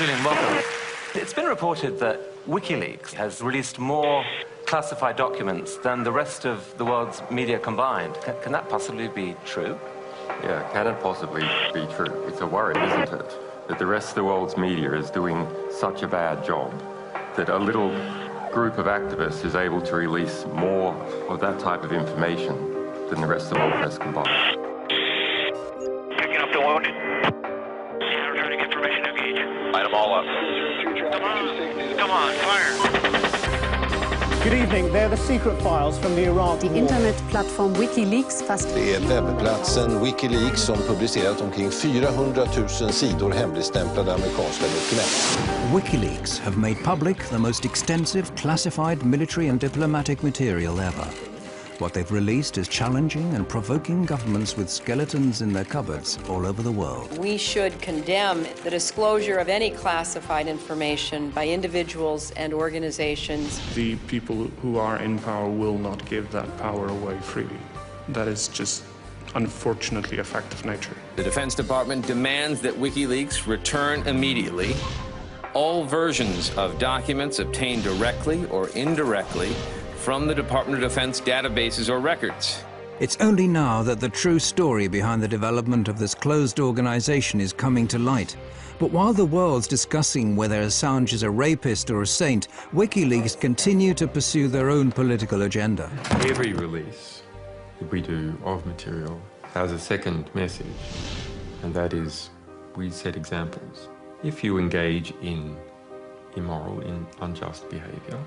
Julian, welcome. It's been reported that Wikileaks has released more classified documents than the rest of the world's media combined. Can that possibly be true? Yeah, can it possibly be true? It's a worry, isn't it? That the rest of the world's media is doing such a bad job that a little group of activists is able to release more of that type of information than the rest of the world press combined. Picking up the wounded. Yeah, returning information, engage. Light them all up. Come on, fire. Good evening. They're the secret files from the Iraq Die war. Internetplattform Wikileaks Det är webbplatsen Wikileaks som publicerat omkring 400 000 sidor hemligstämplade amerikanska dokument. Wikileaks have made public the most extensive classified military and diplomatic material ever. What they've released is challenging and provoking governments with skeletons in their cupboards all over the world. We should condemn the disclosure of any classified information by individuals and organizations. The people who are in power will not give that power away freely. That is just unfortunately a fact of nature. The Defense Department demands that WikiLeaks return immediately all versions of documents obtained directly or indirectly from the Department of Defense databases or records. It's only now that the true story behind the development of this closed organization is coming to light. But while the world's discussing whether Assange is a rapist or a saint, WikiLeaks continue to pursue their own political agenda. Every release that we do of material has a second message, and that is we set examples. If you engage in immoral, unjust behavior,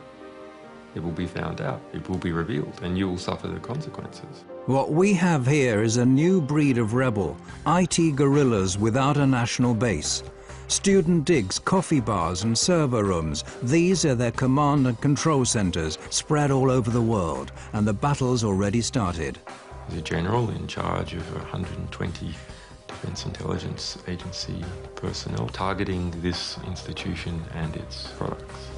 it will be found out, it will be revealed, and you will suffer the consequences. What we have here is a new breed of rebel, IT guerrillas without a national base. Student digs, coffee bars and server rooms, these are their command and control centers spread all over the world, and the battle's already started. There's a general in charge of 120 Defense Intelligence Agency personnel targeting this institution and its products.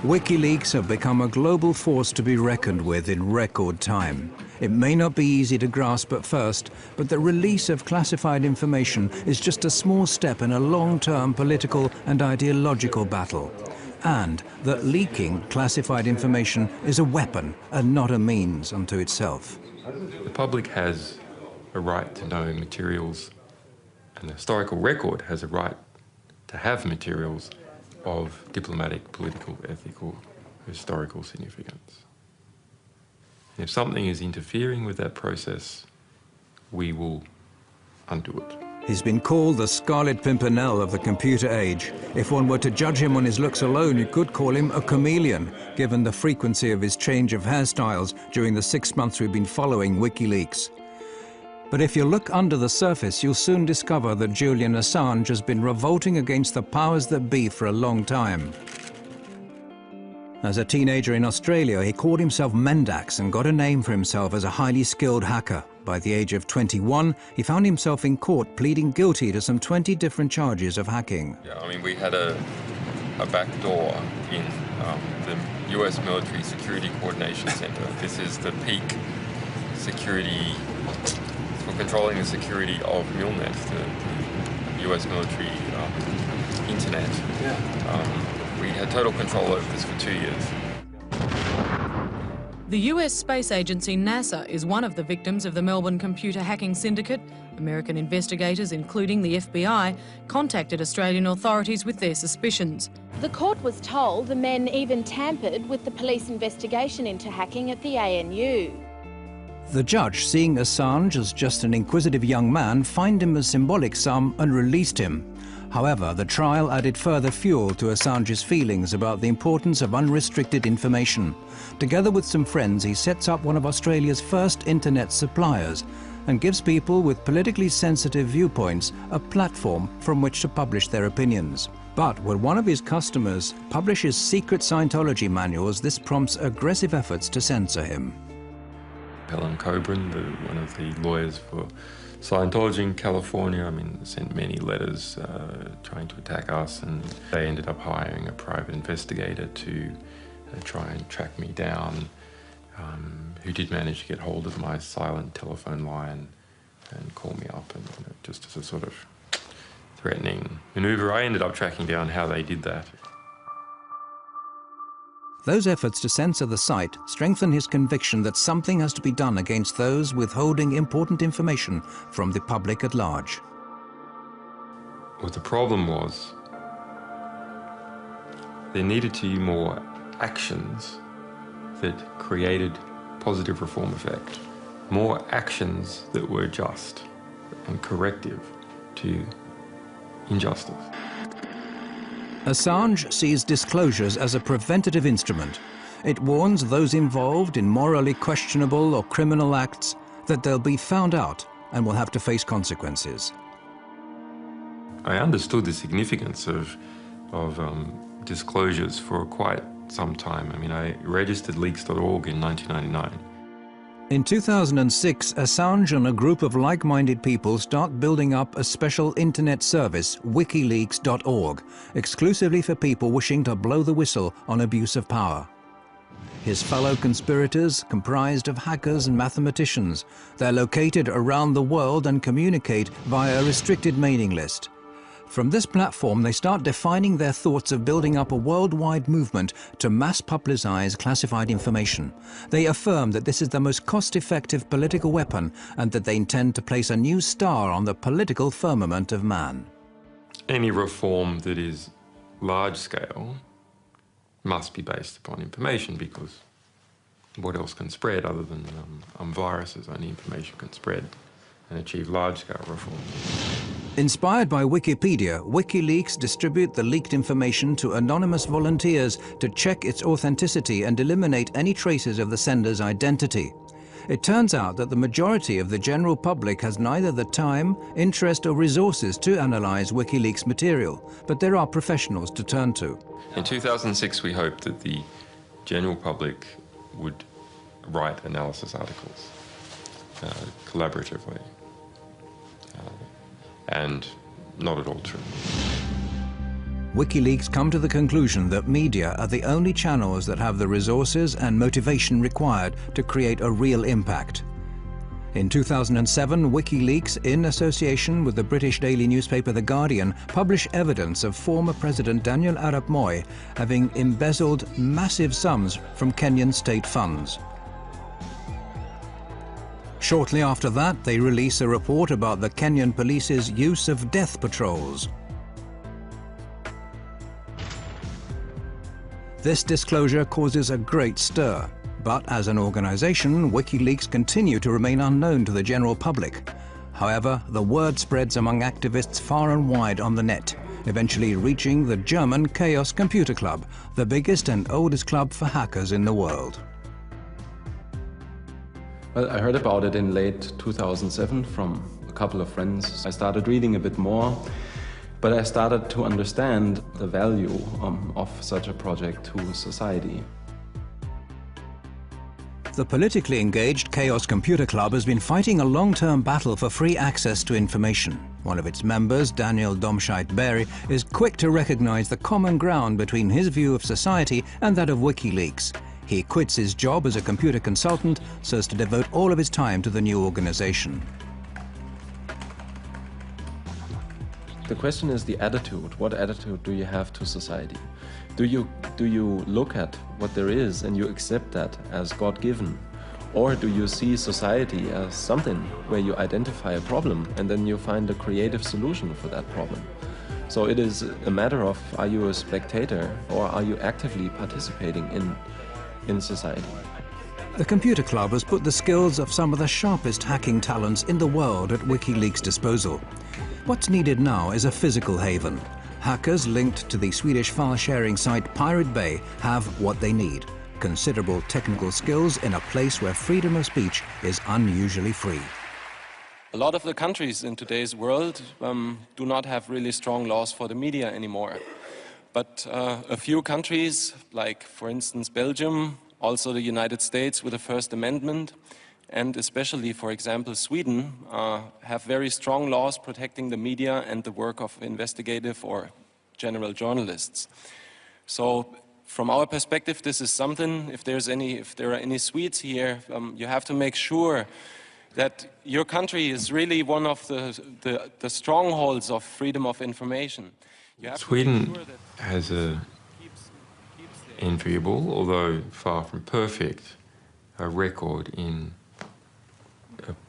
WikiLeaks have become a global force to be reckoned with in record time. It may not be easy to grasp at first, but the release of classified information is just a small step in a long-term political and ideological battle. And that leaking classified information is a weapon and not a means unto itself. The public has a right to know materials, and the historical record has a right to have materials of diplomatic, political, ethical, historical significance. And if something is interfering with that process, we will undo it. He's been called the Scarlet Pimpernel of the computer age. If one were to judge him on his looks alone, you could call him a chameleon, given the frequency of his change of hairstyles during the 6 months we've been following WikiLeaks. But if you look under the surface, you'll soon discover that Julian Assange has been revolting against the powers that be for a long time. As a teenager in Australia, he called himself Mendax and got a name for himself as a highly skilled hacker. By the age of 21, he found himself in court pleading guilty to some 20 different charges of hacking. Yeah, I mean, we had a back door in the US Military Security Coordination Center. This is the peak security for controlling the security of MILNET, the US military internet. We had total control over this for 2 years. The US space agency NASA is one of the victims of the Melbourne computer hacking syndicate. American investigators, including the FBI, contacted Australian authorities with their suspicions. The court was told the men even tampered with the police investigation into hacking at the ANU. The judge, seeing Assange as just an inquisitive young man, fined him a symbolic sum and released him. However, the trial added further fuel to Assange's feelings about the importance of unrestricted information. Together with some friends, he sets up one of Australia's first internet suppliers and gives people with politically sensitive viewpoints a platform from which to publish their opinions. But when one of his customers publishes secret Scientology manuals, this prompts aggressive efforts to censor him. Helen Coburn, one of the lawyers for Scientology in California, I mean, sent many letters trying to attack us, and they ended up hiring a private investigator to try and track me down, who did manage to get hold of my silent telephone line and call me up, and just as a sort of threatening maneuver. I ended up tracking down how they did that. Those efforts to censor the site strengthen his conviction that something has to be done against those withholding important information from the public at large. What the problem was, there needed to be more actions that created positive reform effect. More actions that were just and corrective to injustice. Assange sees disclosures as a preventative instrument. It warns those involved in morally questionable or criminal acts that they'll be found out and will have to face consequences. I understood the significance of disclosures for quite some time. I mean, I registered leaks.org in 1999. In 2006, Assange and a group of like-minded people start building up a special internet service, Wikileaks.org, exclusively for people wishing to blow the whistle on abuse of power. His fellow conspirators comprised of hackers and mathematicians. They're located around the world and communicate via a restricted mailing list. From this platform, they start defining their thoughts of building up a worldwide movement to mass publicize classified information. They affirm that this is the most cost-effective political weapon and that they intend to place a new star on the political firmament of man. Any reform that is large-scale must be based upon information, because what else can spread other than viruses? Only information can spread and achieve large-scale reform. Inspired by Wikipedia, WikiLeaks distribute the leaked information to anonymous volunteers to check its authenticity and eliminate any traces of the sender's identity. It turns out that the majority of the general public has neither the time, interest or resources to analyze WikiLeaks material, but there are professionals to turn to. In 2006, we hoped that the general public would write analysis articles collaboratively. And not at all true. WikiLeaks come to the conclusion that media are the only channels that have the resources and motivation required to create a real impact. In 2007, WikiLeaks, in association with the British daily newspaper The Guardian, published evidence of former President Daniel Arap Moi having embezzled massive sums from Kenyan state funds. Shortly after that, they release a report about the Kenyan police's use of death patrols. This disclosure causes a great stir, but as an organization, WikiLeaks continue to remain unknown to the general public. However, the word spreads among activists far and wide on the net, eventually reaching the German Chaos Computer Club, the biggest and oldest club for hackers in the world. Well, I heard about it in late 2007 from a couple of friends. I started reading a bit more, but I started to understand the value of such a project to society. The politically engaged Chaos Computer Club has been fighting a long-term battle for free access to information. One of its members, Daniel Domscheit-Berry, is quick to recognize the common ground between his view of society and that of WikiLeaks. He quits his job as a computer consultant so as to devote all of his time to the new organization. The question is the attitude. What attitude do you have to society? Do you look at what there is and you accept that as God-given? Or do you see society as something where you identify a problem and then you find a creative solution for that problem? So it is a matter of, are you a spectator or are you actively participating in society? The Computer Club has put the skills of some of the sharpest hacking talents in the world at WikiLeaks' disposal. What's needed now is a physical haven. Hackers linked to the Swedish file-sharing site Pirate Bay have what they need: considerable technical skills in a place where freedom of speech is unusually free. A lot of the countries in today's world do not have really strong laws for the media anymore. But a few countries, like for instance Belgium, also the United States with the First Amendment, and especially, for example, Sweden, have very strong laws protecting the media and the work of investigative or general journalists. So From our perspective, this is something. If there are any Swedes here, you have to make sure that your country is really one of the strongholds of freedom of information. Sweden has an enviable, although far from perfect, record in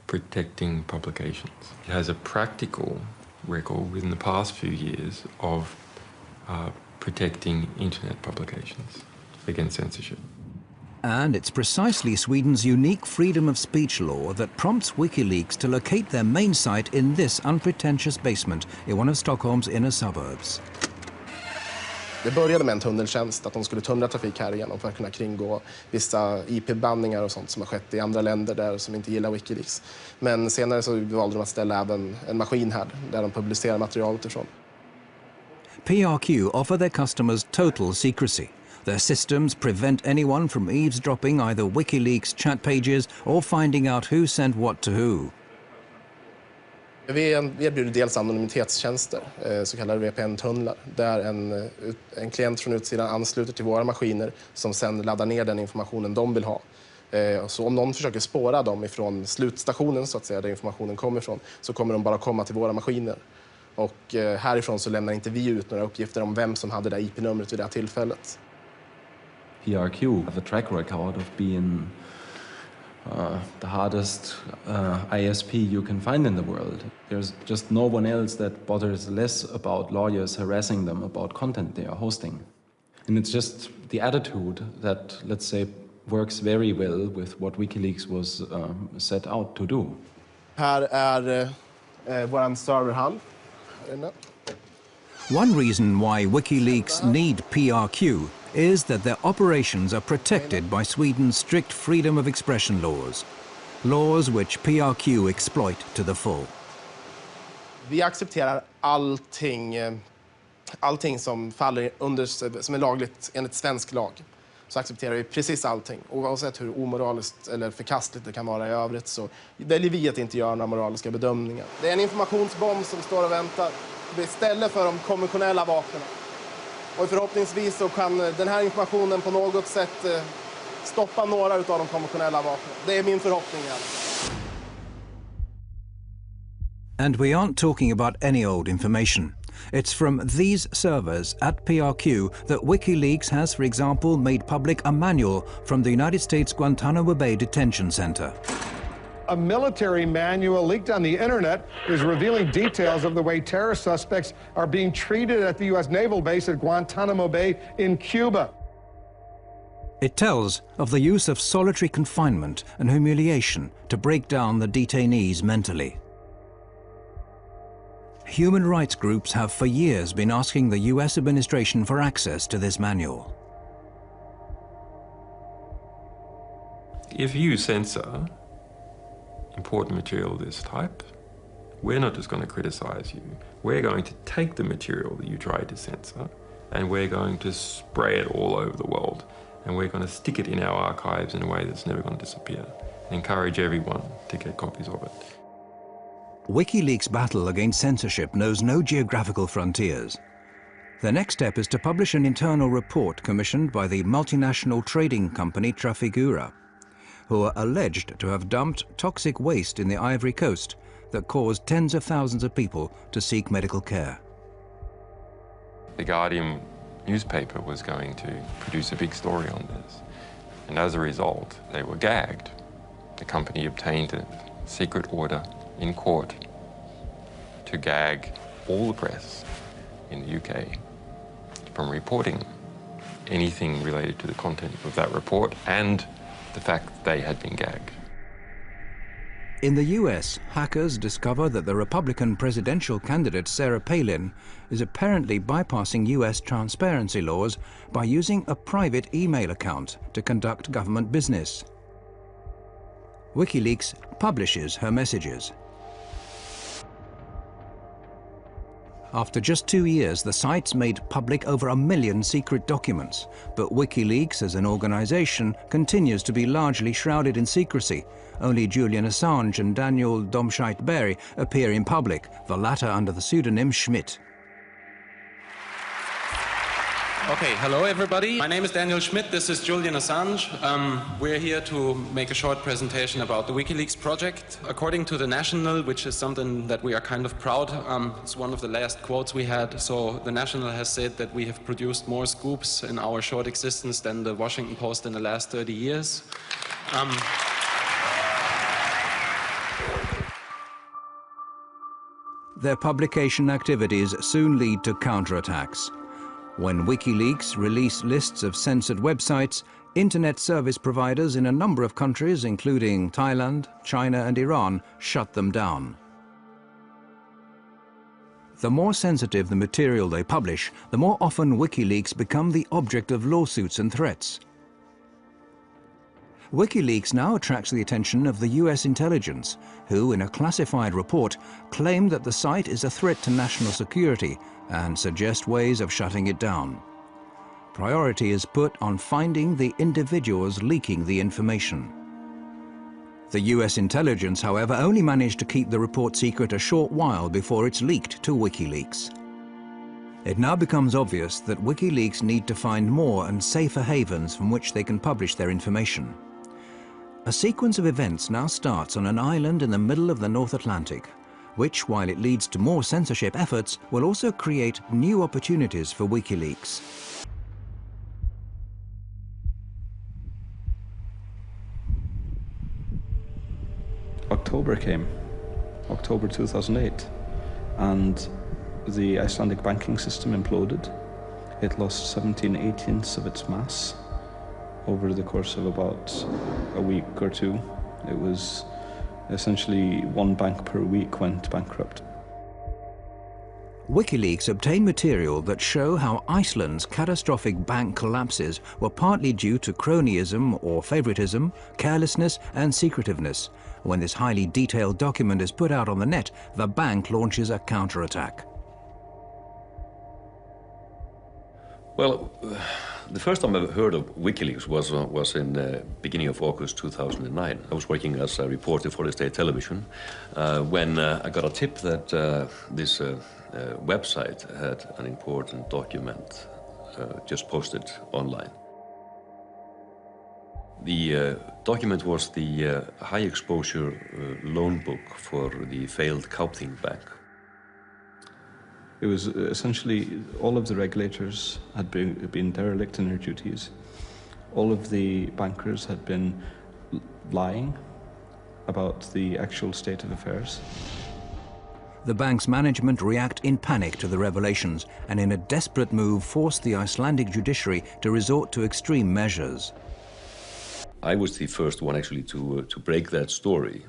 protecting publications. It has a practical record within the past few years of protecting internet publications against censorship. And it's precisely Sweden's unique freedom of speech law that prompts Wikileaks to locate their main site in this unpretentious basement in one of Stockholm's inner suburbs. Det började med en tunneltjänst, att de skulle tunnla trafik här igenom för att kunna kringgå vissa IP-bandningar och sånt som har skett i andra länder där som inte gillar Wikileaks. Men senare så valde de att ställa även en maskin här där de publicerar materialet ifrån. PRQ offer their customers total secrecy. Their systems prevent anyone from eavesdropping either Wikileaks chat pages or finding out who sent what to who. Vi erbjuder dels anonymitetstjänster, så kallade VPN-tunnlar, där en klient från utsidan ansluter till våra maskiner som sedan laddar ner den informationen de vill ha. Så om någon försöker spåra dem ifrån slutstationen, så att säga, där informationen kommer ifrån, så kommer de bara komma till våra maskiner. Och härifrån så lämnar inte vi ut några uppgifter om vem som hade det IP-numret vid det här tillfället. PRQ have a track record of being the hardest ISP you can find in the world. There's just no one else that bothers less about lawyers harassing them about content they are hosting. And it's just the attitude that, let's say, works very well with what Wikileaks was set out to do. Här är vår serverhall. One reason why WikiLeaks need PRQ is that their operations are protected by Sweden's strict freedom of expression laws, laws which PRQ exploit to the full. Vi accepterar allting som faller under, som är lagligt enligt svensk lag. Så accepterar vi precis allting, oavsett hur omoraliskt eller förkastligt det kan vara i övrigt, så väljer vi att inte göra några moraliska bedömningar. Det är en informationsbomb som står och väntar istället för de konventionella vapnen. Och förhoppningsvis så kan den här informationen på något sätt stoppa några av de konventionella vapnen. Det är min förhoppning. And we aren't talking about any old information. It's from these servers at PRQ that WikiLeaks has, for example, made public a manual from the United States Guantanamo Bay Detention Center. A military manual leaked on the internet is revealing details of the way terrorist suspects are being treated at the U.S. naval base at Guantanamo Bay in Cuba. It tells of the use of solitary confinement and humiliation to break down the detainees mentally. Human rights groups have for years been asking the US administration for access to this manual. If you censor important material of this type, we're not just going to criticize you. We're going to take the material that you tried to censor and we're going to spray it all over the world. And we're going to stick it in our archives in a way that's never going to disappear. And encourage everyone to get copies of it. WikiLeaks' battle against censorship knows no geographical frontiers. The next step is to publish an internal report commissioned by the multinational trading company Trafigura, who are alleged to have dumped toxic waste in the Ivory Coast that caused tens of thousands of people to seek medical care. The Guardian newspaper was going to produce a big story on this, and as a result, they were gagged. The company obtained a secret order in court to gag all the press in the UK from reporting anything related to the content of that report and the fact that they had been gagged. In the US, hackers discover that the Republican presidential candidate Sarah Palin is apparently bypassing US transparency laws by using a private email account to conduct government business. WikiLeaks publishes her messages. After just 2 years, the site's made public over 1 million secret documents, but WikiLeaks as an organization continues to be largely shrouded in secrecy. Only Julian Assange and Daniel Domscheit-Berry appear in public, the latter under the pseudonym Schmidt. Okay, hello everybody. My name is Daniel Schmidt. This is Julian Assange. We're here to make a short presentation about the Wikileaks project. According to The National, which is something that we are kind of proud, it's one of the last quotes we had. So The National has said that we have produced more scoops in our short existence than the Washington Post in the last 30 years. Their publication activities soon lead to counterattacks. When Wikileaks release lists of censored websites, internet service providers in a number of countries, including Thailand, China and Iran, shut them down. The more sensitive the material they publish, the more often Wikileaks become the object of lawsuits and threats. Wikileaks now attracts the attention of the US intelligence, who, in a classified report, claim that the site is a threat to national security and suggest ways of shutting it down. Priority is put on finding the individuals leaking the information. The US intelligence, however, only managed to keep the report secret a short while before it's leaked to Wikileaks. It now becomes obvious that Wikileaks need to find more and safer havens from which they can publish their information. A sequence of events now starts on an island in the middle of the North Atlantic, which, while it leads to more censorship efforts, will also create new opportunities for Wikileaks. October came, October 2008, and the Icelandic banking system imploded. It lost 17/18 of its mass over the course of about a week or two. It was essentially one bank per week went bankrupt. Wikileaks obtained material that show how Iceland's catastrophic bank collapses were partly due to cronyism or favoritism, carelessness and secretiveness. When this highly detailed document is put out on the net, the bank launches a counterattack. Well, the first time I heard of Wikileaks was in the beginning of August 2009. I was working as a reporter for the state television when I got a tip that this website had an important document just posted online. The document was the high-exposure loan book for the failed Kaupthing Bank. It was essentially all of the regulators had been derelict in their duties. All of the bankers had been lying about the actual state of affairs. The bank's management react in panic to the revelations and in a desperate move forced the Icelandic judiciary to resort to extreme measures. I was the first one actually to break that story.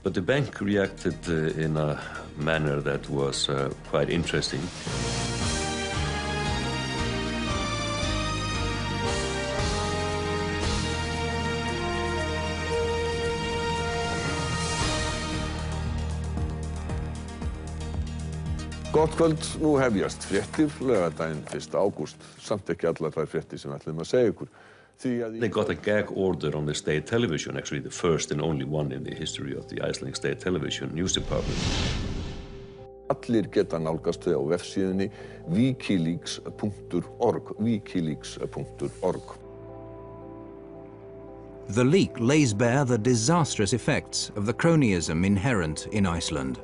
But the bank reacted in a manner that was quite interesting. Gott kvöld, nú hefjast fréttir, laugardaginn 1. ágúst. Samt ekki allar þær fréttir sem við ætlum að segja ykkur. They got a gag order on the state television, actually the first and only one in the history of the Icelandic state television news department. Allir geta nálgast þau á vefsíðunni wikileaks.org, wikileaks.org. The leak lays bare the disastrous effects of the cronyism inherent in Iceland.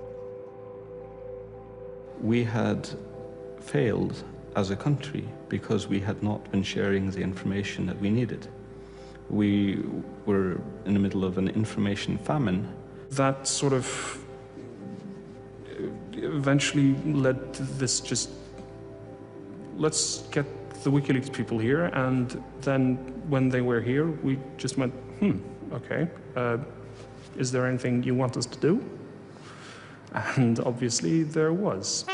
We had failed as a country because we had not been sharing the information that we needed. We were in the middle of an information famine. That sort of eventually led to this just, let's get the WikiLeaks people here, and then when they were here, we just went, okay, is there anything you want us to do? And obviously there was.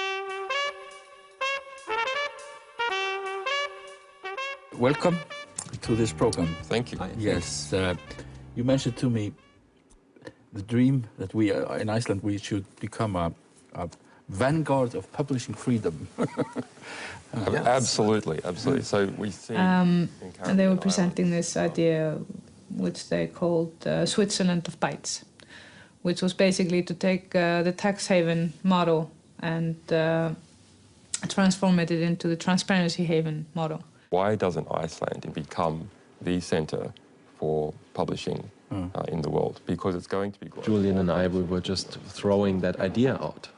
Welcome to this program. Thank you. Yes, you mentioned to me the dream that we in Iceland we should become a vanguard of publishing freedom. Yes. Absolutely. So we think. And they were presenting this idea, which they called Switzerland of Bytes, which was basically to take the tax haven model and transform it into the transparency haven model. Why doesn't Iceland become the center for publishing in the world? Because it's going to be global. Julian and I, we were just throwing that idea out,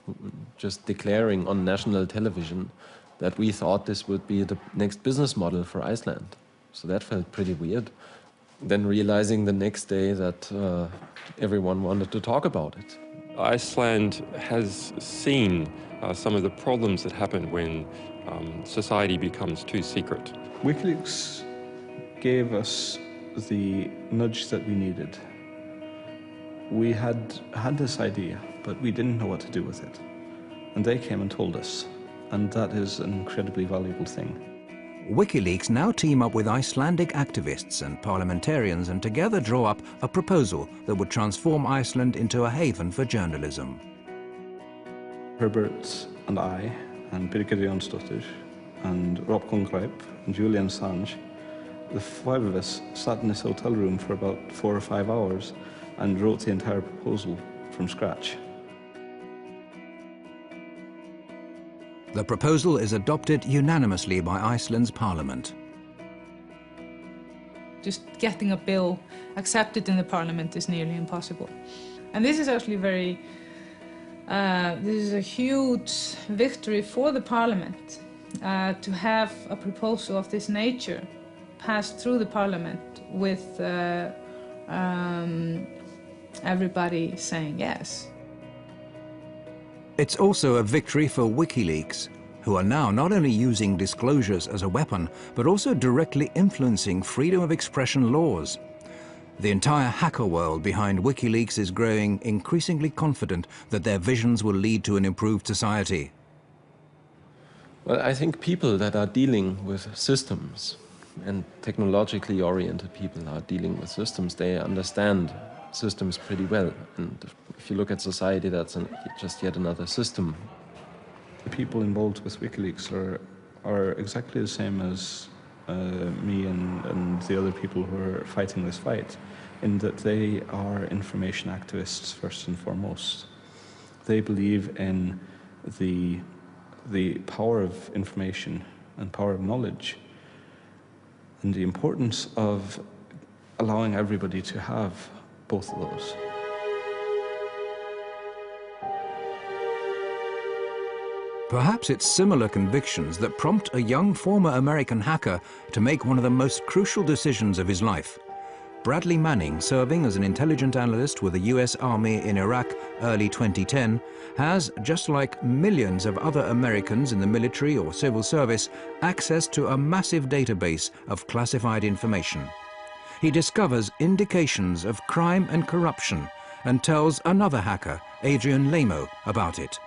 just declaring on national television that we thought this would be the next business model for Iceland. So that felt pretty weird. Then realizing the next day that everyone wanted to talk about it. Iceland has seen some of the problems that happen when society becomes too secret. WikiLeaks gave us the nudge that we needed. We had this idea, but we didn't know what to do with it. And they came and told us, and that is an incredibly valuable thing. WikiLeaks now team up with Icelandic activists and parliamentarians and together draw up a proposal that would transform Iceland into a haven for journalism. Herbert and I, and Birgir Jónsdóttir, and Rob Kongreip, and Julian Assange, the five of us sat in this hotel room for about 4 or 5 hours and wrote the entire proposal from scratch. The proposal is adopted unanimously by Iceland's parliament. Just getting a bill accepted in the parliament is nearly impossible. And this is actually this is a huge victory for the parliament to have a proposal of this nature passed through the parliament with everybody saying yes. It's also a victory for WikiLeaks, who are now not only using disclosures as a weapon, but also directly influencing freedom of expression laws. The entire hacker world behind WikiLeaks is growing increasingly confident that their visions will lead to an improved society. Well, I think people that are dealing with systems, and technologically oriented people are dealing with systems, they understand systems pretty well. And if you look at society, that's just yet another system. The people involved with WikiLeaks are exactly the same as me and the other people who are fighting this fight, in that they are information activists first and foremost. They believe in the power of information and power of knowledge, and the importance of allowing everybody to have both of those. Perhaps it's similar convictions that prompt a young former American hacker to make one of the most crucial decisions of his life. Bradley Manning, serving as an intelligence analyst with the US Army in Iraq early 2010, has, just like millions of other Americans in the military or civil service, access to a massive database of classified information. He discovers indications of crime and corruption and tells another hacker, Adrian Lamo, about it.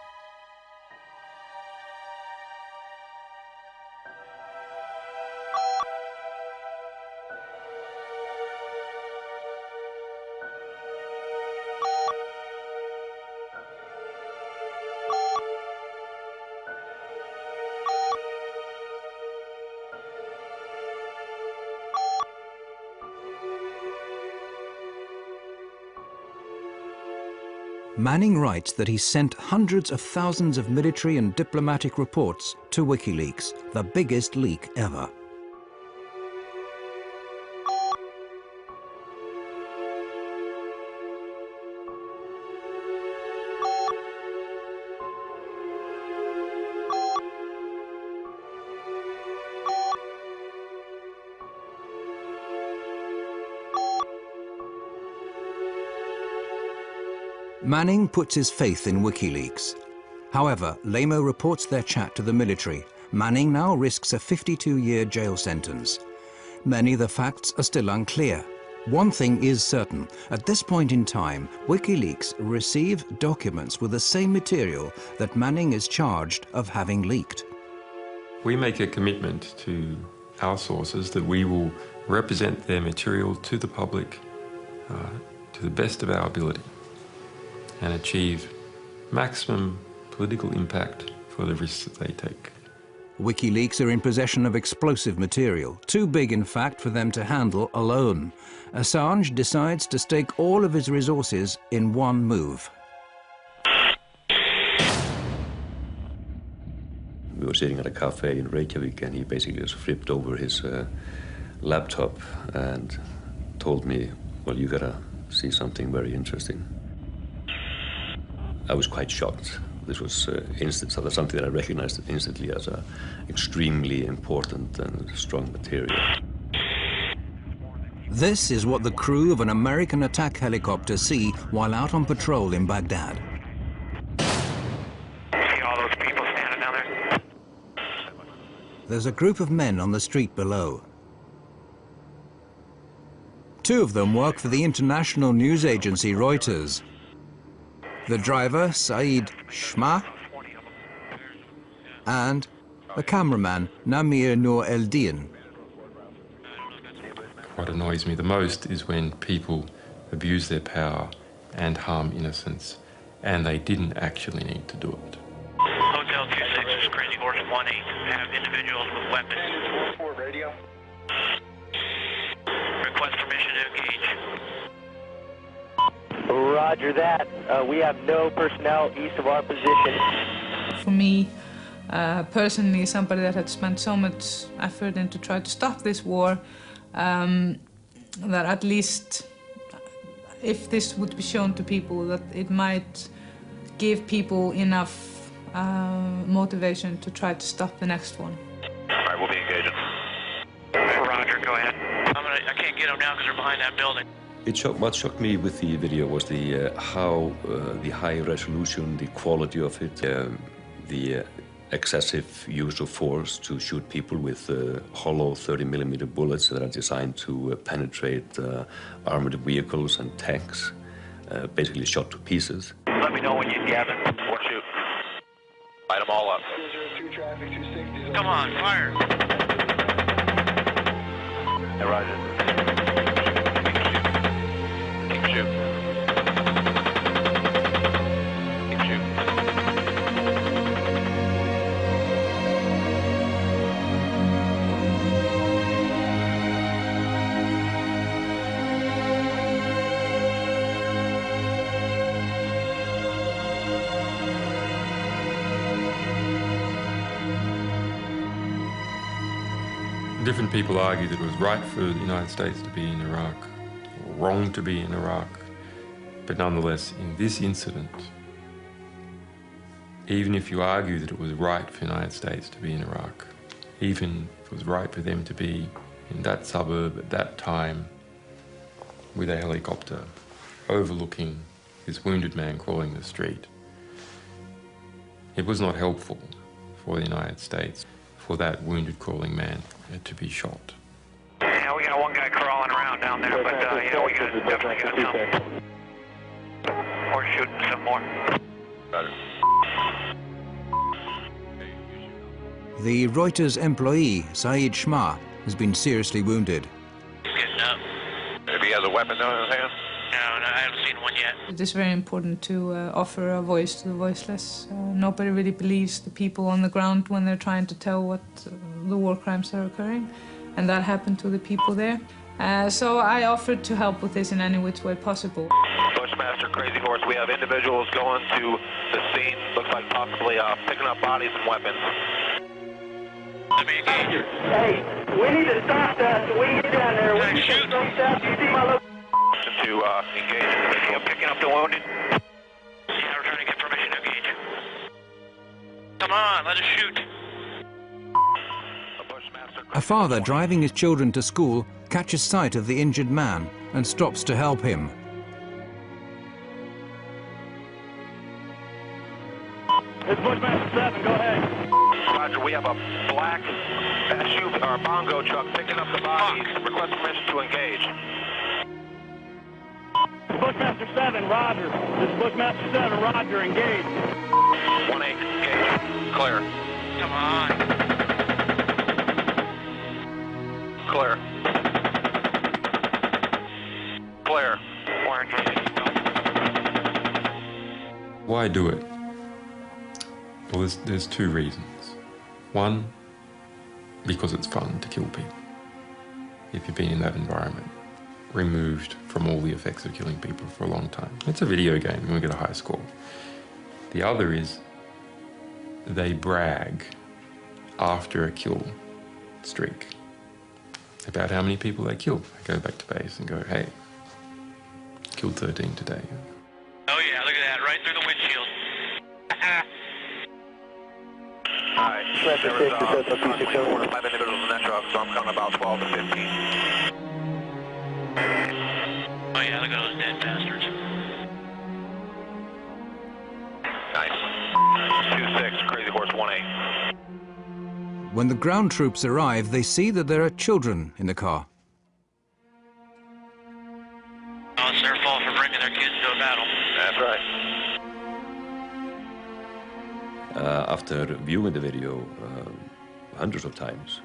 Manning writes that he sent hundreds of thousands of military and diplomatic reports to WikiLeaks, the biggest leak ever. Manning puts his faith in WikiLeaks. However, Lamo reports their chat to the military. Manning now risks a 52-year jail sentence. Many of the facts are still unclear. One thing is certain. At this point in time, WikiLeaks receive documents with the same material that Manning is charged of having leaked. We make a commitment to our sources that we will represent their material to the public to the best of our ability and achieve maximum political impact for the risks that they take. WikiLeaks are in possession of explosive material, too big in fact for them to handle alone. Assange decides to stake all of his resources in one move. were sitting at a cafe in Reykjavik, and he basically just flipped over his laptop and told me, well, you gotta see something very interesting. I was quite shocked. This was something that I recognized instantly as extremely important and strong material. This is what the crew of an American attack helicopter see while out on patrol in Baghdad. See all those people standing down there? There's a group of men on the street below. Two of them work for the international news agency Reuters. The driver, Saeed Shma, and the cameraman, Namir Noor Eldin. What annoys me the most is when people abuse their power and harm innocents, and they didn't actually need to do it. Hotel 26 is Crazy Horse 18. Have individuals with weapons. 4 radio. Request permission to engage. Roger that. We have no personnel east of our position. For me, personally, somebody that had spent so much effort into try to stop this war, that at least if this would be shown to people, that it might give people enough motivation to try to stop the next one. All right, we'll be engaging. Roger, go ahead. I can't get them now because they're behind that building. What shocked me with the video was the how the high resolution, the quality of it, the excessive use of force to shoot people with hollow 30mm bullets that are designed to penetrate armored vehicles and tanks, basically shot to pieces. Let me know when you have it. One shoot. Light them all up. Come on, fire. Hey, Roger. Keep shooting. Keep shooting. Different people argue that it was right for the United States to be in Iraq, or wrong to be in Iraq, but nonetheless, in this incident, even if you argue that it was right for the United States to be in Iraq, even if it was right for them to be in that suburb at that time with a helicopter overlooking this wounded man crawling the street, it was not helpful for the United States for that wounded crawling man to be shot. Yeah, we got one guy crawling around down there, but yeah, we definitely got some. Or shooting some more. The Reuters employee, Saeed Shma, has been seriously wounded. He's getting up. If he has a weapon down in his hand? No, I haven't seen one yet. It is very important to offer a voice to the voiceless. Nobody really believes the people on the ground when they're trying to tell what the war crimes are occurring, and that happened to the people there. So I offered to help with this in any which way possible. Bushmaster Crazy Horse, we have individuals going to the scene, looks like possibly picking up bodies and weapons. Let me engage. Hey, we need to stop that so we can get down there. We need to stop that. You see my location? To engage individual picking up the wounded. Yeah, we're trying to get permission to engage. Come on, let us shoot. A father driving his children to school catches sight of the injured man and stops to help him. It's Bushmaster 7, go ahead. Roger, we have a black SUV or bongo truck picking up the bodies. Request permission to engage. Bushmaster 7, Roger. This is Bushmaster 7, Roger, engage. 1-8, engage. Clear. Come on. Clear. Clear. We're engaged. Why do it? Well, there's two reasons. One, because it's fun to kill people. If you've been in that environment, removed from all the effects of killing people for a long time. It's a video game, and we get a high score. The other is they brag after a kill streak about how many people they killed. They go back to base and go, hey, killed 13 today. Oh yeah, look at that, right through the windshield. Alright, there was approximately 4 to 5 individuals in that truck, so I'm counting about 12 to 15. Oh yeah, look at those dead bastards. Nice. 2-6, Crazy Horse 1-8. When the ground troops arrive, they see that there are children in the car. Oh, it's their fault for bringing their kids to a battle. That's right. After viewing the video hundreds of times,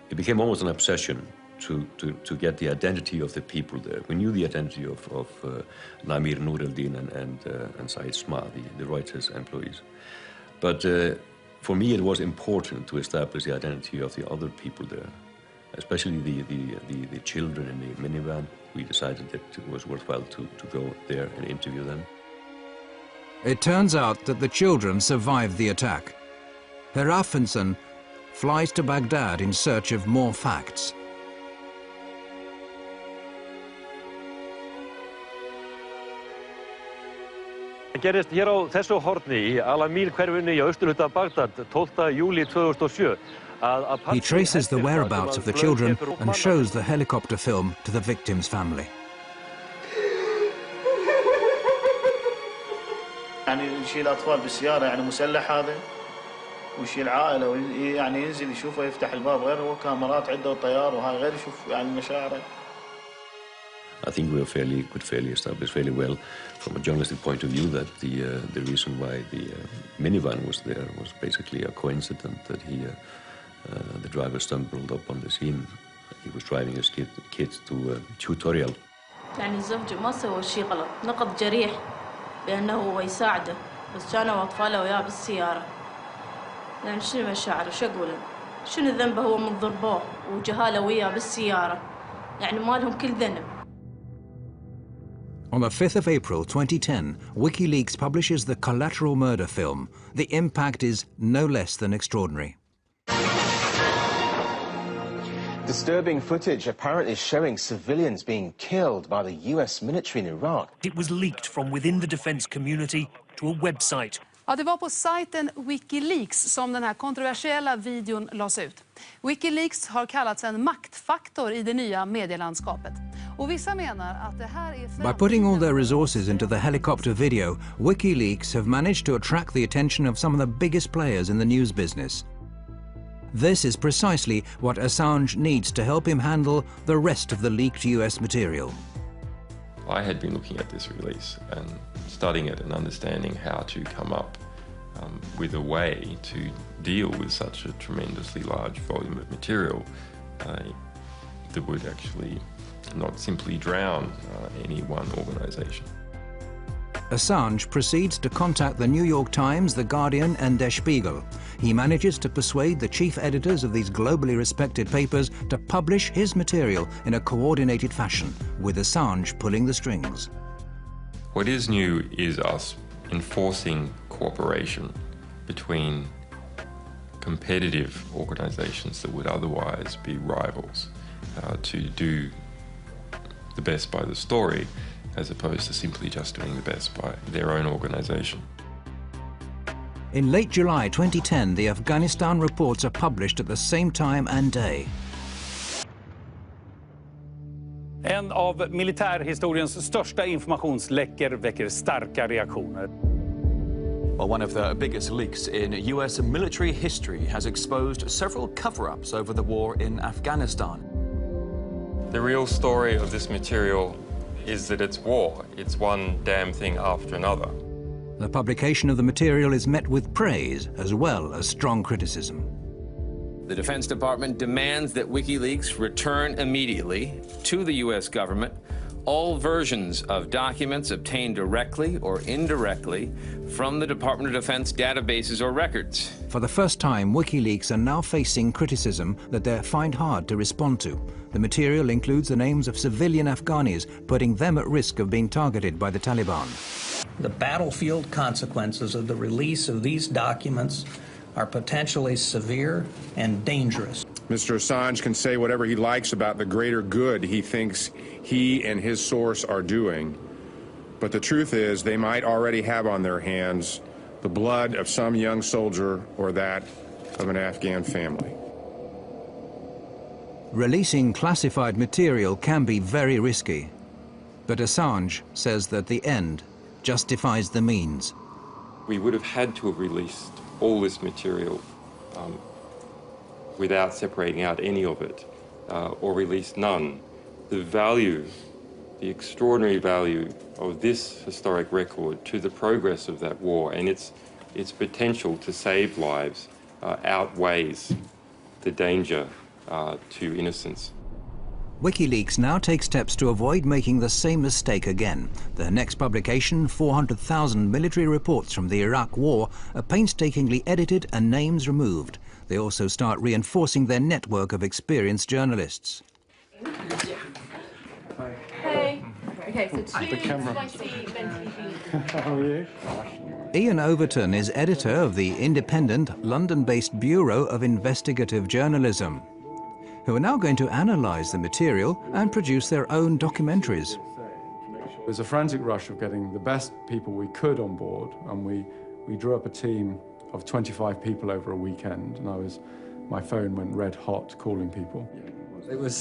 it became almost an obsession to get the identity of the people there. We knew the identity of Namir Nureldin and Said Sma, the Reuters employees. But for me, it was important to establish the identity of the other people there, especially the children in the minivan. We decided that it was worthwhile to go there and interview them. It turns out that the children survived the attack. Herr Affensen flies to Baghdad in search of more facts. Gerist hér á þessu horni í Al-Amil-hverfinu í austurhluta Bagdad 12. júlí 2007. He traces the whereabouts of the children and shows the helicopter film to the victim's family. يعني يشيل أطفال بالسيارة يعني مسلح هذا ويشيل عائلة ويعني ينزل يشوفه يفتح الباب غير هو كاميرات عنده وطيار وهاي غير يشوف يعني مشاعره. I think we could fairly establish fairly well from a journalistic point of view that the reason why the minivan was there was basically a coincidence that the driver stumbled up on the scene. He was driving his kids to a tutorial. يعني زوجي ما سوى شيء غلط، نقض جريح بأنه هو يساعده، بس كانوا أطفاله وياه بالسيارة. يعني شنو مشاعره؟ شو أقول؟ شنو ذنبه هو من ضربوه وجهاله وياه بالسيارة؟ يعني ما لهم كل ذنب. On the 5th of April 2010, Wikileaks publishes the collateral murder film. The impact is no less than extraordinary. Disturbing footage apparently showing civilians being killed by the US military in Iraq. It was leaked from within the defense community to a website. Ja, det var på sajten Wikileaks som den här kontroversiella videon lades ut. Wikileaks har kallats en maktfaktor i det nya medielandskapet. Och vissa menar att det här är... By putting all their resources into the helicopter video, Wikileaks have managed to attract the attention of some of the biggest players in the news business. This is precisely what Assange needs to help him handle the rest of the leaked US material. I had been looking at this release and studying it and understanding how to come up with a way to deal with such a tremendously large volume of material that would actually not simply drown any one organization. Assange proceeds to contact the New York Times, The Guardian and Der Spiegel. He manages to persuade the chief editors of these globally respected papers to publish his material in a coordinated fashion, with Assange pulling the strings. What is new is us enforcing cooperation between competitive organizations that would otherwise be rivals to do the best by the story, as opposed to simply just doing the best by their own organization. In late July 2010, the Afghanistan reports are published at the same time and day. En av militärhistoriens största informationsläckor väcker starka reaktioner. Well, one of the biggest leaks in US military history has exposed several cover-ups over the war in Afghanistan. The real story of this material is that it's war. It's one damn thing after another. The publication of the material is met with praise as well as strong criticism. The Defense Department demands that Wikileaks return immediately to the U.S. government all versions of documents obtained directly or indirectly from the Department of Defense databases or records. For the first time, WikiLeaks are now facing criticism that they find hard to respond to. The material includes the names of civilian Afghanis, putting them at risk of being targeted by the Taliban. The battlefield consequences of the release of these documents are potentially severe and dangerous. Mr. Assange can say whatever he likes about the greater good he thinks he and his source are doing, but the truth is they might already have on their hands the blood of some young soldier or that of an Afghan family. Releasing classified material can be very risky, but Assange says that the end justifies the means. We would have had to have released all this material without separating out any of it, or released none. The value, the extraordinary value of this historic record to the progress of that war and its potential to save lives outweighs the danger to innocence. Wikileaks now takes steps to avoid making the same mistake again. Their next publication, 400,000 military reports from the Iraq War, are painstakingly edited and names removed. They also start reinforcing their network of experienced journalists. Hey. Okay, so two spicy How are you? Ian Overton is editor of the independent London-based Bureau of Investigative Journalism, who are now going to analyse the material and produce their own documentaries. It was a frantic rush of getting the best people we could on board, and we drew up a team of 25 people over a weekend, and my phone went red hot calling people. It was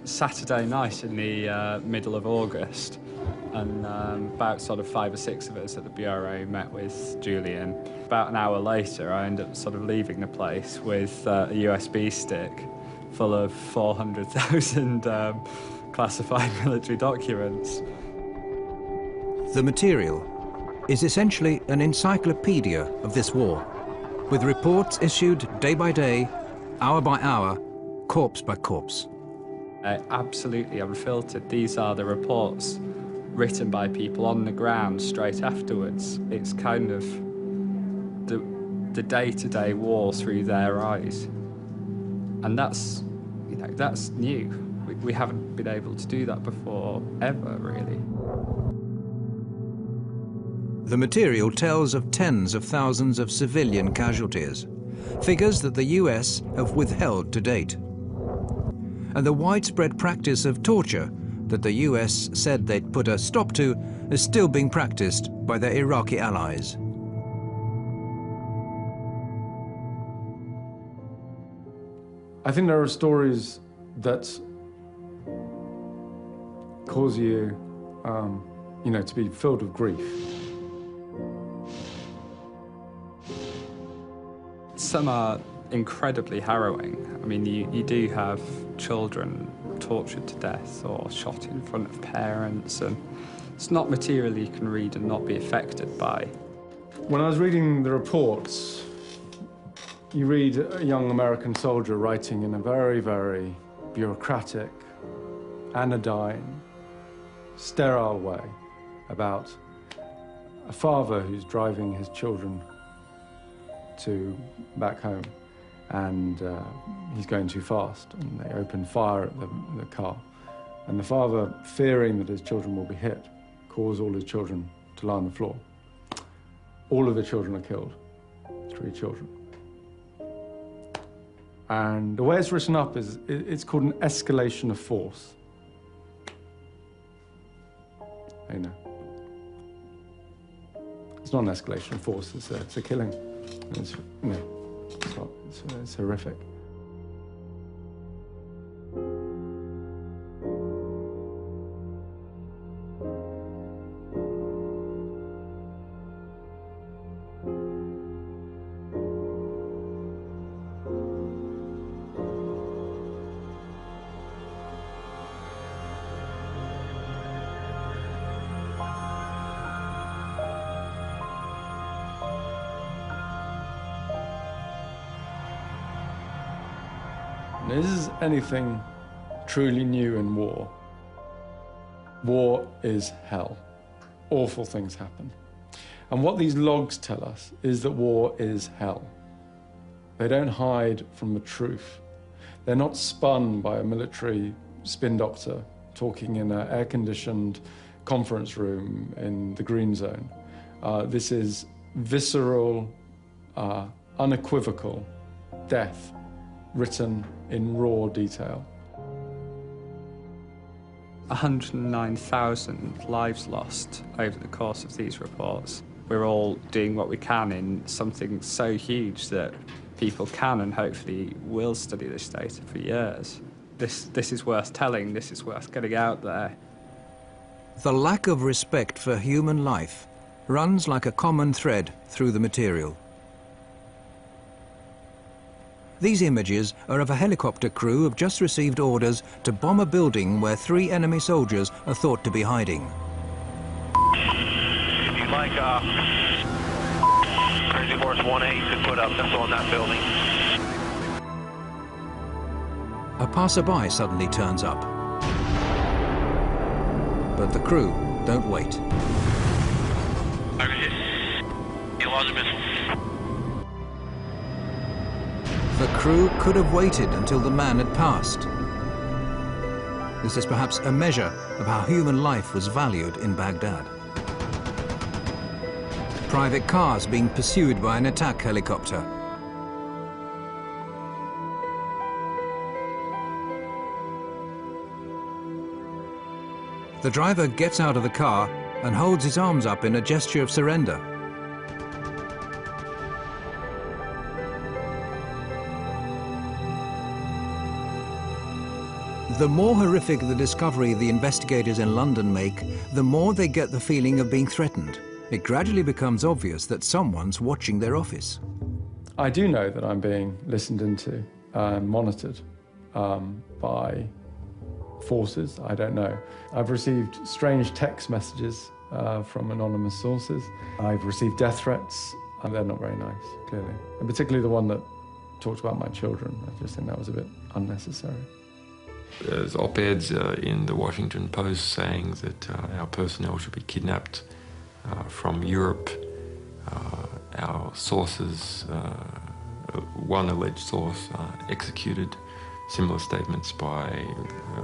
Saturday night in the middle of August, and about sort of 5 or 6 of us at the Bureau met with Julian. About an hour later, I ended up sort of leaving the place with a USB stick full of 400,000 classified military documents. The material is essentially an encyclopedia of this war, with reports issued day by day, hour by hour, corpse by corpse. Absolutely unfiltered. These are the reports written by people on the ground straight afterwards. It's kind of the day-to-day war through their eyes. And that's new. We haven't been able to do that before, ever, really. The material tells of tens of thousands of civilian casualties, figures that the US have withheld to date. And the widespread practice of torture that the US said they'd put a stop to is still being practiced by their Iraqi allies. I think there are stories that cause you, to be filled with grief. Some are incredibly harrowing. I mean, you do have children tortured to death or shot in front of parents, and it's not material you can read and not be affected by. When I was reading the reports, you read a young American soldier writing in a very, very bureaucratic, anodyne, sterile way about a father who's driving his children back home, and he's going too fast, and they open fire at the car. And the father, fearing that his children will be hit, calls all his children to lie on the floor. All of the children are killed, 3 children. And the way it's written up is, it's called an escalation of force. You know. It's not an escalation of force, it's a killing. It's horrific. Is anything truly new in war? War is hell. Awful things happen. And what these logs tell us is that war is hell. They don't hide from the truth. They're not spun by a military spin doctor talking in an air-conditioned, conference room in the Green Zone. This is visceral, unequivocal death written in raw detail. 109,000 lives lost over the course of these reports. We're all doing what we can in something so huge that people can and hopefully will study this data for years. This is worth telling, this is worth getting out there. The lack of respect for human life runs like a common thread through the material. These images are of a helicopter crew who have just received orders to bomb a building where 3 enemy soldiers are thought to be hiding. If you'd like Crazy Horse 1A to put up missile on that building. A passerby suddenly turns up. But the crew don't wait. You lost a missile. The crew could have waited until the man had passed. This is perhaps a measure of how human life was valued in Baghdad. Private cars being pursued by an attack helicopter. The driver gets out of the car and holds his arms up in a gesture of surrender. The more horrific the discovery the investigators in London make, the more they get the feeling of being threatened. It gradually becomes obvious that someone's watching their office. I do know that I'm being listened into and monitored by forces, I don't know. I've received strange text messages from anonymous sources. I've received death threats, and they're not very nice, clearly. And particularly the one that talked about my children. I just think that was a bit unnecessary. There's op-eds in the Washington Post saying that our personnel should be kidnapped from Europe. Our sources, one alleged source, executed. Similar statements by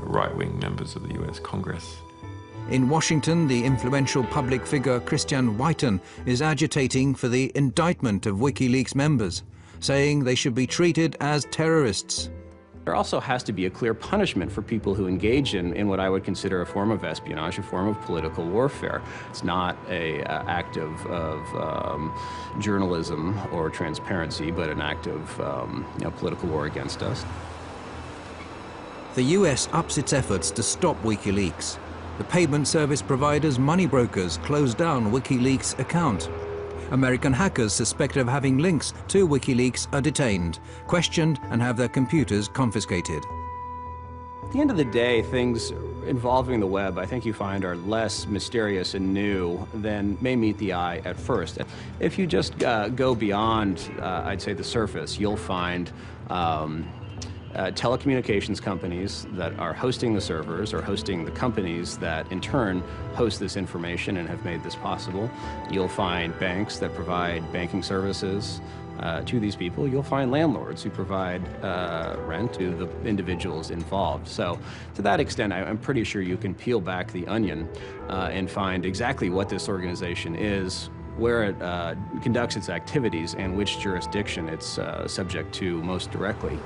right-wing members of the US Congress. In Washington, the influential public figure Christian Whiten is agitating for the indictment of Wikileaks members, saying they should be treated as terrorists. There also has to be a clear punishment for people who engage in what I would consider a form of espionage, a form of political warfare. It's not an act of journalism or transparency, but an act of political war against us. The US ups its efforts to stop Wikileaks. The payment service providers, money brokers, closed down Wikileaks' account. American hackers suspected of having links to Wikileaks are detained, questioned, and have their computers confiscated. At the end of the day, things involving the web, I think you find, are less mysterious and new than may meet the eye at first. If you just go beyond, I'd say, the surface, you'll find telecommunications companies that are hosting the servers or hosting the companies that in turn host this information and have made this possible. You'll find banks that provide banking services to these people. You'll find landlords who provide rent to the individuals involved. So to that extent, I'm pretty sure you can peel back the onion and find exactly what this organization is, where it conducts its activities, and which jurisdiction it's subject to most directly.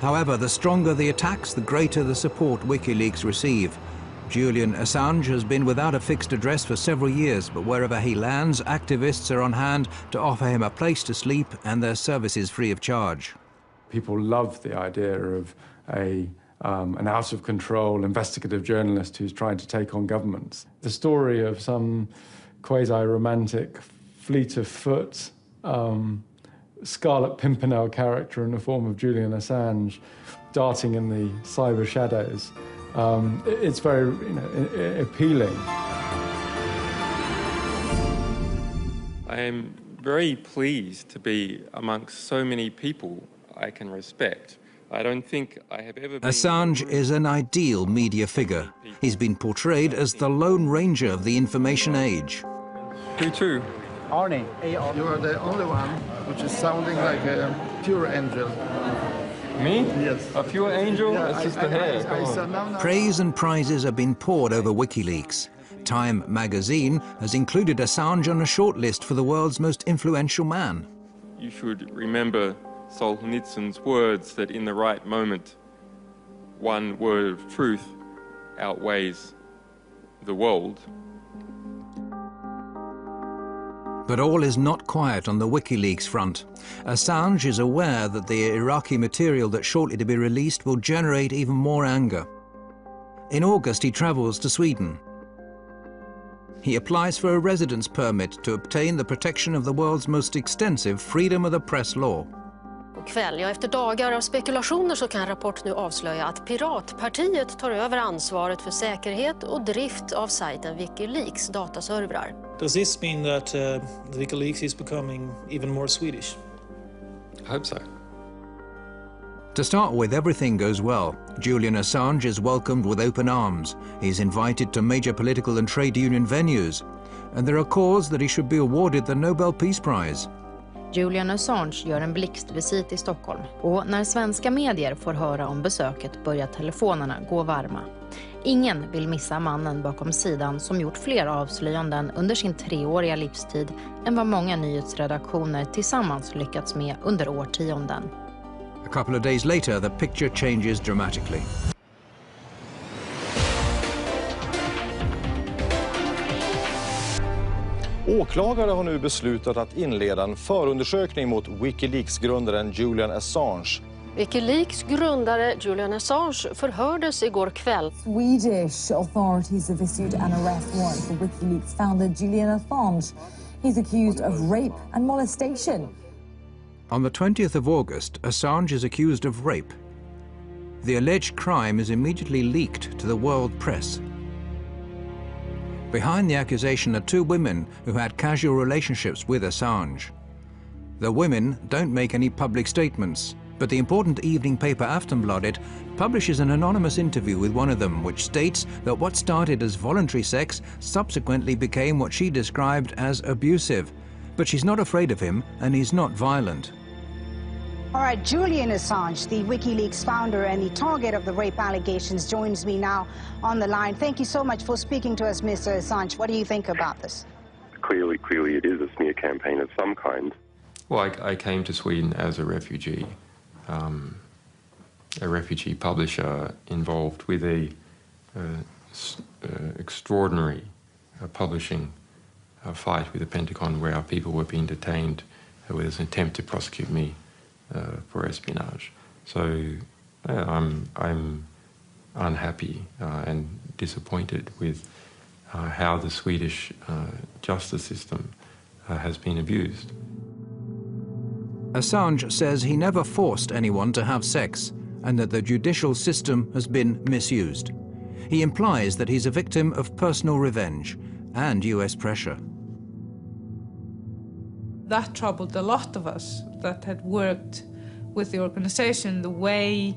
However, the stronger the attacks, the greater the support WikiLeaks receive. Julian Assange has been without a fixed address for several years, but wherever he lands, activists are on hand to offer him a place to sleep and their services free of charge. People love the idea of an out-of-control investigative journalist who's trying to take on governments. The story of some quasi-romantic, fleet of foot, Scarlet Pimpernel character in the form of Julian Assange darting in the cyber shadows. It's very appealing. I am very pleased to be amongst so many people I can respect. I don't think I have ever been... Assange is an ideal media figure. He's been portrayed as the Lone Ranger of the information age. Who to? Arnie. You are the only one which is sounding like a pure angel. Me? Yes. A pure angel? Yeah, it's just the hair. Praise and prizes have been poured over WikiLeaks. Time magazine has included Assange on a shortlist for the world's most influential man. You should remember Solzhenitsyn's words that in the right moment, one word of truth outweighs the world. But all is not quiet on the WikiLeaks front. Assange is aware that the Iraqi material that's shortly to be released will generate even more anger. In August, he travels to Sweden. He applies for a residence permit to obtain the protection of the world's most extensive freedom of the press law. Kväll, efter dagar av spekulationer så kan rapport nu avslöja att Piratpartiet tar över ansvaret för säkerhet och drift av sajten Wikileaks dataservrar. Does this mean that Wikileaks is becoming even more Swedish? I hope so. To start with, everything goes well. Julian Assange is welcomed with open arms. He's invited to major political and trade union venues. And there are calls that he should be awarded the Nobel Peace Prize. Julian Assange gör en blixtvisit i Stockholm. Och när svenska medier får höra om besöket börjar telefonerna gå varma. Ingen vill missa mannen bakom sidan som gjort fler avslöjanden under sin 3-åriga livstid än vad många nyhetsredaktioner tillsammans lyckats med under årtionden. A couple of days later, the picture changes dramatically. Åklagare har nu beslutat att inleda en förundersökning mot Wikileaks-grundaren Julian Assange. Wikileaks grundare Julian Assange förhördes igår kväll. Swedish authorities have issued an arrest warrant for Wikileaks founder Julian Assange. He's accused of rape and molestation. On the 20th of August, Assange is accused of rape. The alleged crime is immediately leaked to the world press. Behind the accusation are 2 women who had casual relationships with Assange. The women don't make any public statements, but the important evening paper Aftonbladet publishes an anonymous interview with one of them, which states that what started as voluntary sex subsequently became what she described as abusive. But she's not afraid of him, and he's not violent. All right, Julian Assange, the WikiLeaks founder and the target of the rape allegations, joins me now on the line. Thank you so much for speaking to us, Mr. Assange. What do you think about this? Clearly it is a smear campaign of some kind. Well, I came to Sweden as a refugee publisher involved with a extraordinary publishing fight with the Pentagon where our people were being detained with an attempt to prosecute me for espionage. So I'm unhappy and disappointed with how the Swedish justice system has been abused. Assange says he never forced anyone to have sex and that the judicial system has been misused. He implies that he's a victim of personal revenge and US pressure. That troubled a lot of us that had worked with the organization, the way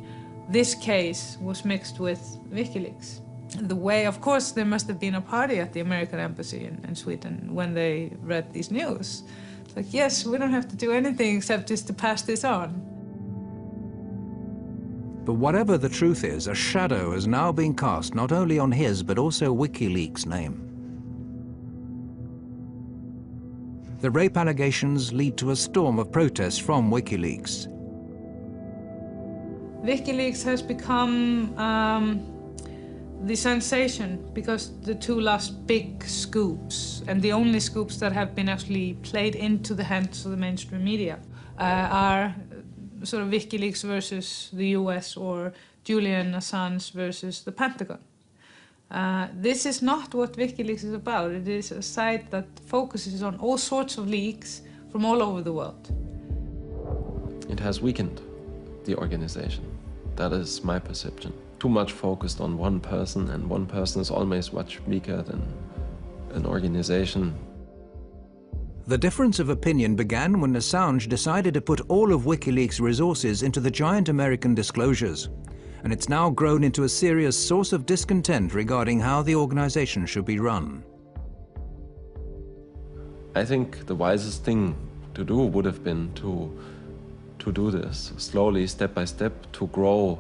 this case was mixed with WikiLeaks. The way, of course, there must have been a party at the American embassy in Sweden when they read these news. It's like, yes, we don't have to do anything except just to pass this on. But whatever the truth is, a shadow has now been cast not only on his but also WikiLeaks' name. The rape allegations lead to a storm of protests from WikiLeaks. WikiLeaks has become the sensation because the 2 last big scoops, and the only scoops that have been actually played into the hands of the mainstream media, are sort of WikiLeaks versus the US or Julian Assange versus the Pentagon. This is not what WikiLeaks is about. It is a site that focuses on all sorts of leaks from all over the world. It has weakened the organization. That is my perception. Too much focused on one person, and one person is always much weaker than an organization. The difference of opinion began when Assange decided to put all of WikiLeaks' resources into the giant American disclosures. And it's now grown into a serious source of discontent regarding how the organization should be run. I think the wisest thing to do would have been to to do this, slowly, step by step, to grow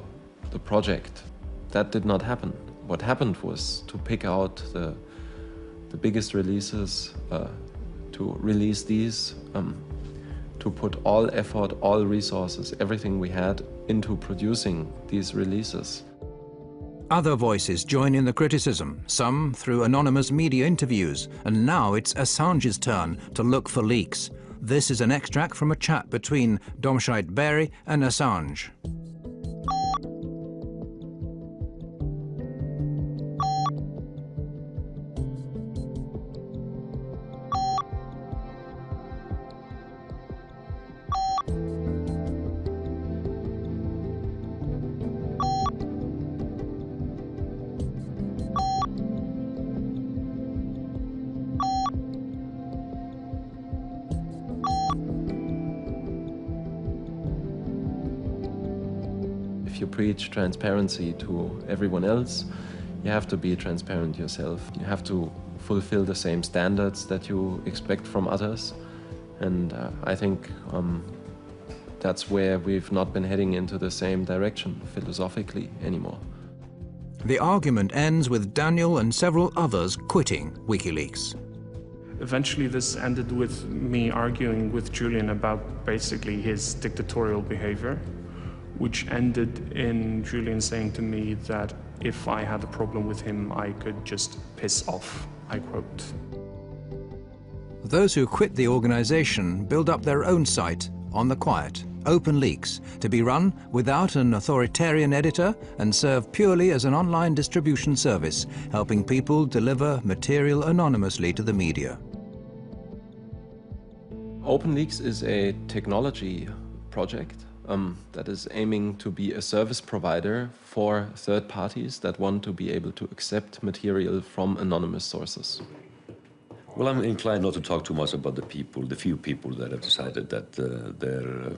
the project. That did not happen. What happened was to pick out the biggest releases, to release these, to put all effort, all resources, everything we had into producing these releases. Other voices join in the criticism, some through anonymous media interviews, and now it's Assange's turn to look for leaks. This is an extract from a chat between Domscheit Berry and Assange. If you preach transparency to everyone else, you have to be transparent yourself. You have to fulfill the same standards that you expect from others. And I think that's where we've not been heading into the same direction philosophically anymore. The argument ends with Daniel and several others quitting Wikileaks. Eventually this ended with me arguing with Julian about basically his dictatorial behavior, which ended in Julian saying to me that if I had a problem with him, I could just piss off, I quote. Those who quit the organization build up their own site on the quiet, OpenLeaks, to be run without an authoritarian editor and serve purely as an online distribution service, helping people deliver material anonymously to the media. OpenLeaks is a technology project that is aiming to be a service provider for third parties that want to be able to accept material from anonymous sources. Well, I'm inclined not to talk too much about the few people that have decided that their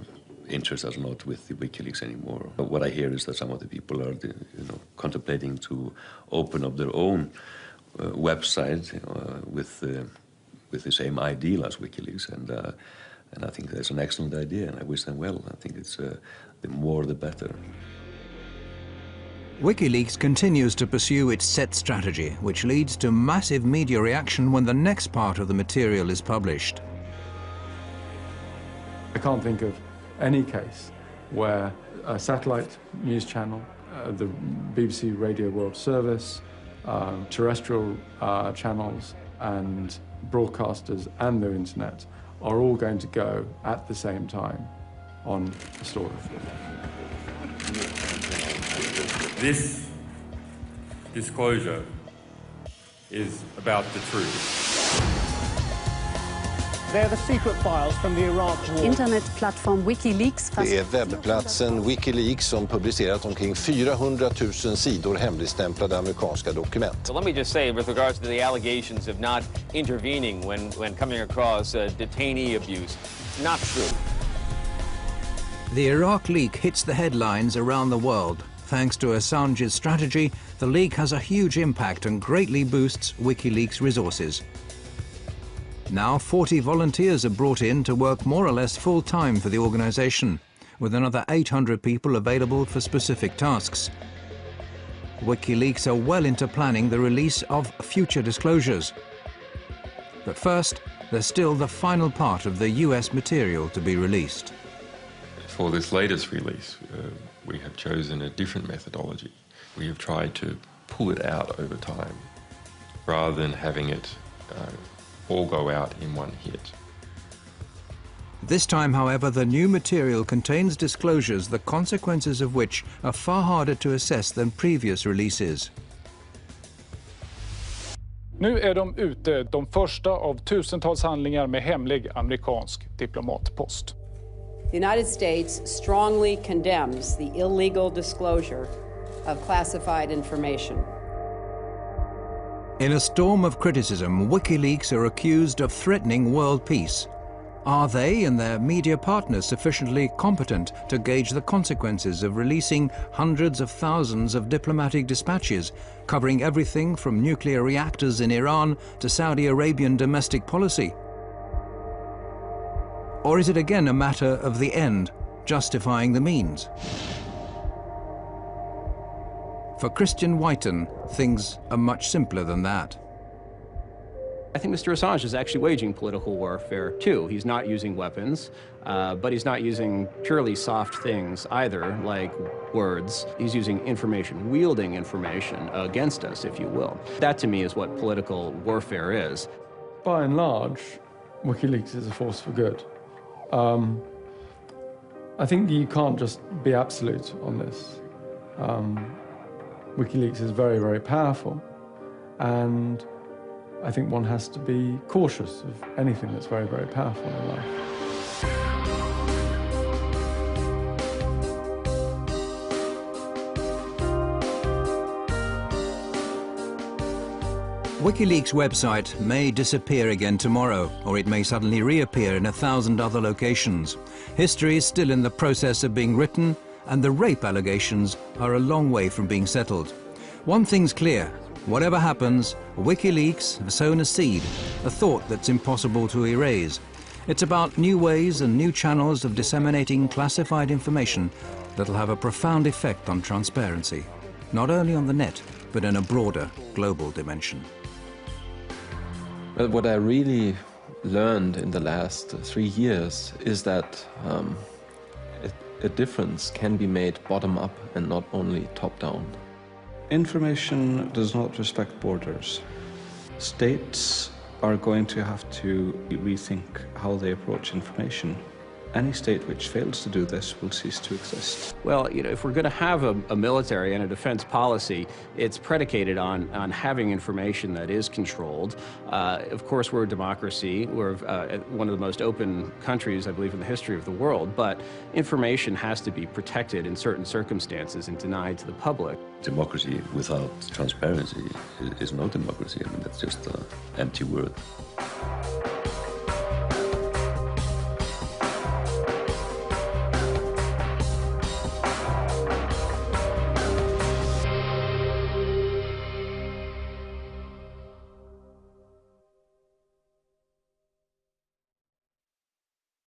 interests are not with the WikiLeaks anymore. But what I hear is that some of the people are, contemplating to open up their own website with the same ideal as WikiLeaks, and I think that's an excellent idea, and I wish them well. I think it's the more the better. WikiLeaks continues to pursue its set strategy, which leads to massive media reaction when the next part of the material is published. I can't think of any case where a satellite news channel, the BBC Radio World Service, terrestrial channels and broadcasters and the internet are all going to go at the same time on a story. This disclosure is about the truth. They're the secret files from the Iraq war. Internetplattform Wikileaks. Det är webbplatsen Wikileaks som publicerat omkring 400 000 sidor hemligstämplade amerikanska dokument. So let me just say, with regards to the allegations of not intervening when coming across detainee abuse, it's not true. The Iraq leak hits the headlines around the world. Thanks to Assange's strategy, the leak has a huge impact and greatly boosts WikiLeaks' resources. Now 40 volunteers are brought in to work more or less full-time for the organization, with another 800 people available for specific tasks. WikiLeaks are well into planning the release of future disclosures. But first, there's still the final part of the US material to be released. For this latest release, we have chosen a different methodology. We have tried to pull it out over time, rather than having it all go out in one hit. This time, however, the new material contains disclosures, the consequences of which are far harder to assess than previous releases. Nu är de ute, de första av tusentals handlingar med hemlig amerikansk diplomatpost. The United States strongly condemns the illegal disclosure of classified information. In a storm of criticism, WikiLeaks are accused of threatening world peace. Are they and their media partners sufficiently competent to gauge the consequences of releasing hundreds of thousands of diplomatic dispatches, covering everything from nuclear reactors in Iran to Saudi Arabian domestic policy? Or is it again a matter of the end, justifying the means. For Christian Whiten, things are much simpler than that. I think Mr. Assange is actually waging political warfare, too. He's not using weapons, but he's not using purely soft things either, like words. He's using information, wielding information against us, if you will. That, to me, is what political warfare is. By and large, Wikileaks is a force for good. I think you can't just be absolute on this. Wikileaks is very, very powerful, and I think one has to be cautious of anything that's very, very powerful in life. Wikileaks' website may disappear again tomorrow, or it may suddenly reappear in 1,000 other locations. History is still in the process of being written, and the rape allegations are a long way from being settled. One thing's clear: whatever happens, WikiLeaks have sown a seed, a thought that's impossible to erase. It's about new ways and new channels of disseminating classified information that'll have a profound effect on transparency, not only on the net, but in a broader global dimension. Well, what I really learned in the last 3 years is that a difference can be made bottom-up and not only top-down. Information does not respect borders. States are going to have to rethink how they approach information. Any state which fails to do this will cease to exist. Well, you know, if we're going to have a military and a defense policy, it's predicated on having information that is controlled. Of course, we're a democracy. We're one of the most open countries, I believe, in the history of the world. But information has to be protected in certain circumstances and denied to the public. Democracy without transparency is no democracy. I mean, that's just an empty word.